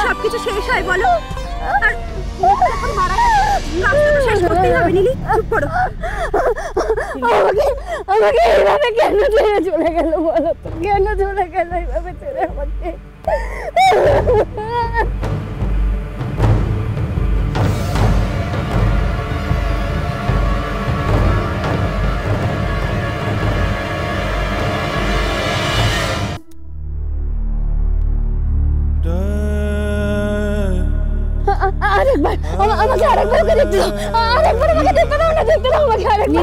সবকিছু শেষ হয় বলো, আর মারা গেছে, শেষ করতেই হবে। নীলি চুপ করো। আমাকে এইভাবে কেন ছেড়ে চলে গেল বলো তো? কেন চলে গেল এইভাবে ছেড়ে আমাকে? আরেকবার আমাকে আরেকবার ওকে দেখতে দাও, আরেকবার আমাকে দেখতে দাও না, দেখতে দাও আমাকে আরেকবার।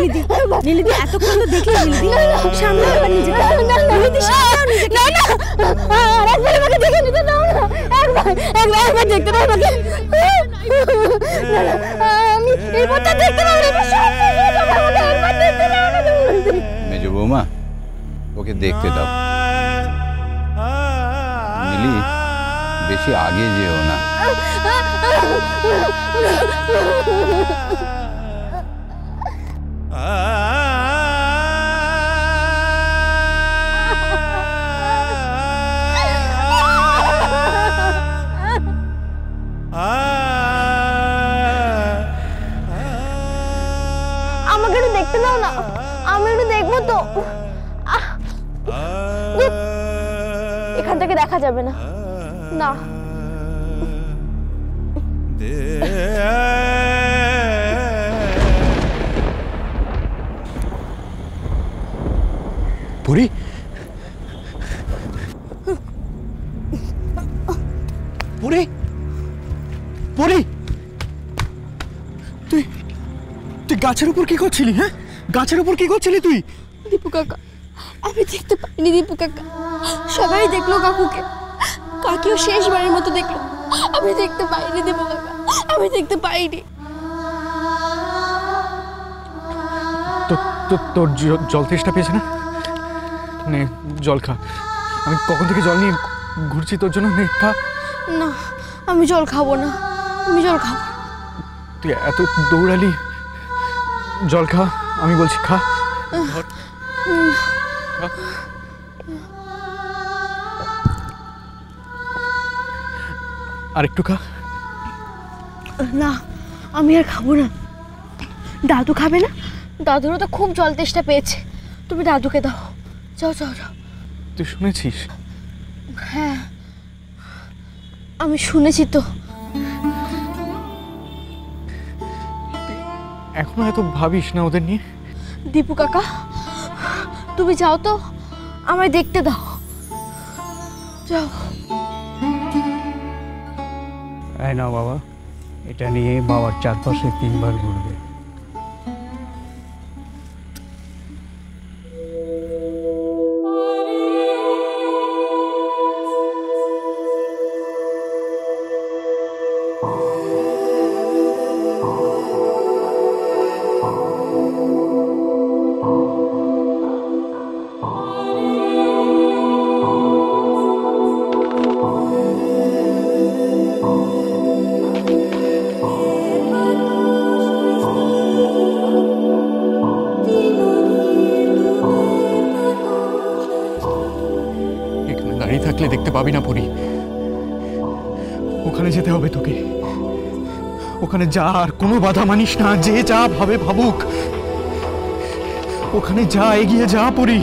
নীলিদি এতক্ষণ তো দেখলি, নীলিদি সামনে আবার নিজেকে, নীলিদি সামনে নিজেকে, না না আরেকবার আমাকে দেখে নিতে দাও না, একবার দেখতে দাও আমাকে। আমি এই পথটা দেখতে পাবো না, সব শেষ হয়ে যাবে, আমাকে একবার দেখতে দাও না। মেজো বৌমা, ওকে দেখতে দাও। নীলি, বেশি আগে যেও না। আমাকে একটু দেখতে দাও না, আমি একটু দেখবো তো। এখান থেকে দেখা যাবে না। না পুরি, পুরি, পুরি, তুই তুই গাছের উপর কি করছিলি? হ্যাঁ, গাছের উপর কি করছিলি তুই? দীপু কাকা, আমি দেখতে পাইনি। দীপু কাকা, সবাই দেখলো কাকুকে, কাকিও শেষবারের মতো দেখলো। আমি দেখতে পাইনি দীপু কাকা, আমি দেখতে পাইনি। তোর জল তেষ্টা পেয়েছে না? নে জল খা। আমি কখন থেকে জল নিয়ে ঘুরছি তোর জন্য, নে খা। না, আমি জল খাবো না, আমি জল খাবো। তুই এত দৌড়ালি, জল খা, আমি বলছি খা। আর একটু খা। না, আমি আর খাবো না। দাদু খাবে না? দাদুরও তো খুব জল তেষ্টা পেয়েছে, তুমি দাদুকে দাও। যাও যাও যাও। তুই শুনেছিস? হ্যাঁ, আমি শুনেছি তো। এখনো এত ভাবিস না ওদের নিয়ে? দীপু কাকা, তুমি যাও তো, আমায় দেখতে দাও, যাও। এই নাও বাবা, এটা নিয়ে বাবার চারপাশে 3 বার ঘুরবে। দাঁড়িয়ে থাকলে দেখতে পাবি না পুরি, ওখানে যেতে হবে তোকে। ওখানে যা, আর কোনো বাধা মানিস না, যে যা ভাবে ভাবুক। ওখানে যা, এগিয়ে যা পুরি।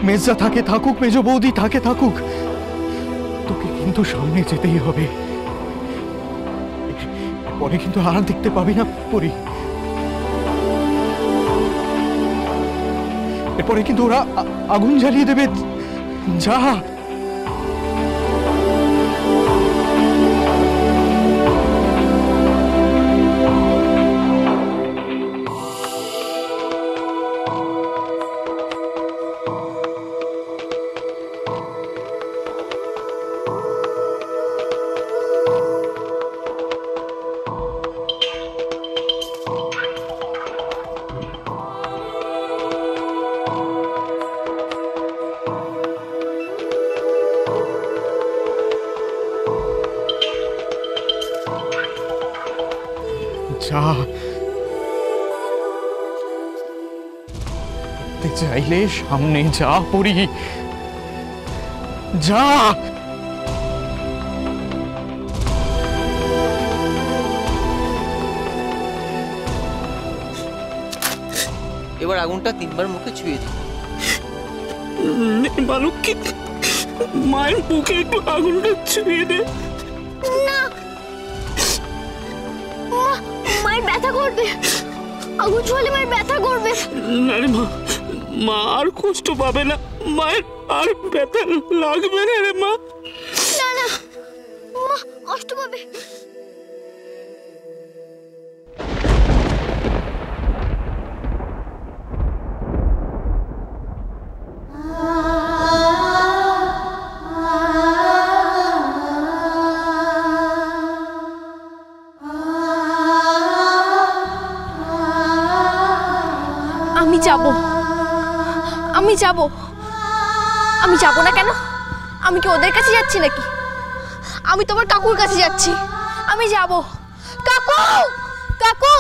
মেজা থাকে থাকুক, মেজো বৌদি থাকে থাকুক, তোকে কিন্তু সামনে যেতেই হবে। পরে কিন্তু আর দেখতে পাবি না পুরি। এরপরে কিন্তু ওরা আগুন জ্বালিয়ে দেবে। যা। যা। চাইলে সামনে যা পড়ি, যা। এবার আগুনটা 3 বার মুখে ছুঁয়ে দিই। বালককে মায়ের মুখে একটু আগুনটা ছুঁয়ে দে। না, মায়ের ব্যথা করবে, আগুন ছোঁয়ালে মায়ের ব্যথা করবে। না রে মা, মা আর কষ্ট পাবে না, মায়ের আর ব্যথা লাগবে না রে মা। না না, মা কষ্ট পাবে। আমি যাব, আমি যাব, আমি যাব না কেন? আমি কি ওদের কাছে যাচ্ছি নাকি? আমি তোমার কাকুর কাছে যাচ্ছি, আমি যাব। কাকু, কাকু।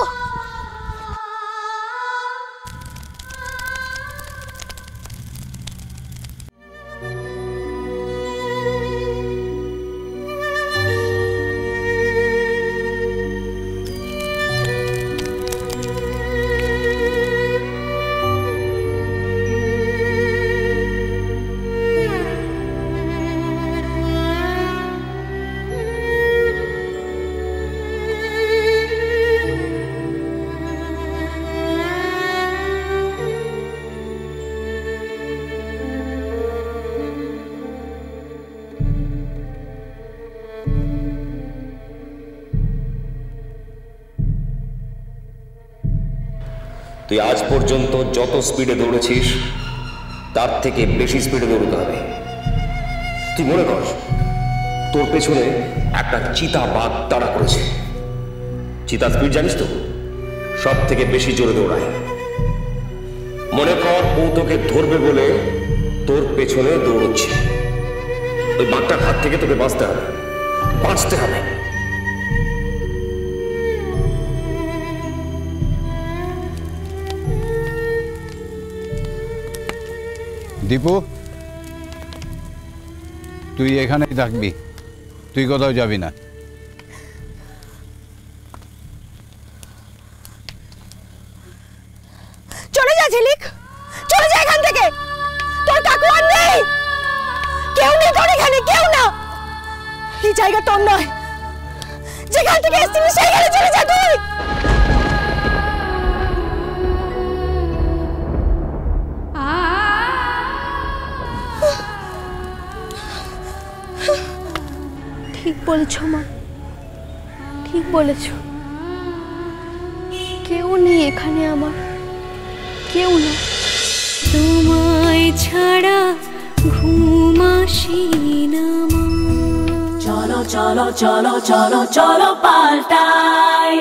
তুই আজ পর্যন্ত যত স্পিডে দৌড়েছিস তার থেকে বেশি স্পিডে দৌড়তে হবে। তুই মনে কর তোর পেছনে একটা চিতা বাঘ তাড়া করেছে। চিতা স্পিড জানিস তো, সব থেকে বেশি জোরে দৌড়ায়। মনে কর ও তোকে ধরবে বলে তোর পেছনে দৌড়চ্ছে। ওই বাঘটার হাত থেকে তোকে বাঁচতে হবে, বাঁচতে হবে। দীপু, তুই এখানেই থাকবি, তুই কোথাও যাবি না। চলে যা ঝিলিক, চলে যা এখান থেকে। তোর কাকু আর নেই, কেউ নেই তোর এখানে, কেউ না। এই জায়গা তোর নয়, যেখান থেকে এসেছিস সেইখানে চলে যা তুই। ঠিক বলেছ মা, ঠিক বলেছ। কেউ নেই এখানে আমার, কেউ না। তোমায় ছাড়া ঘুম আসি না মা। চলো চলো চলো চলো চলো পাল্টাই।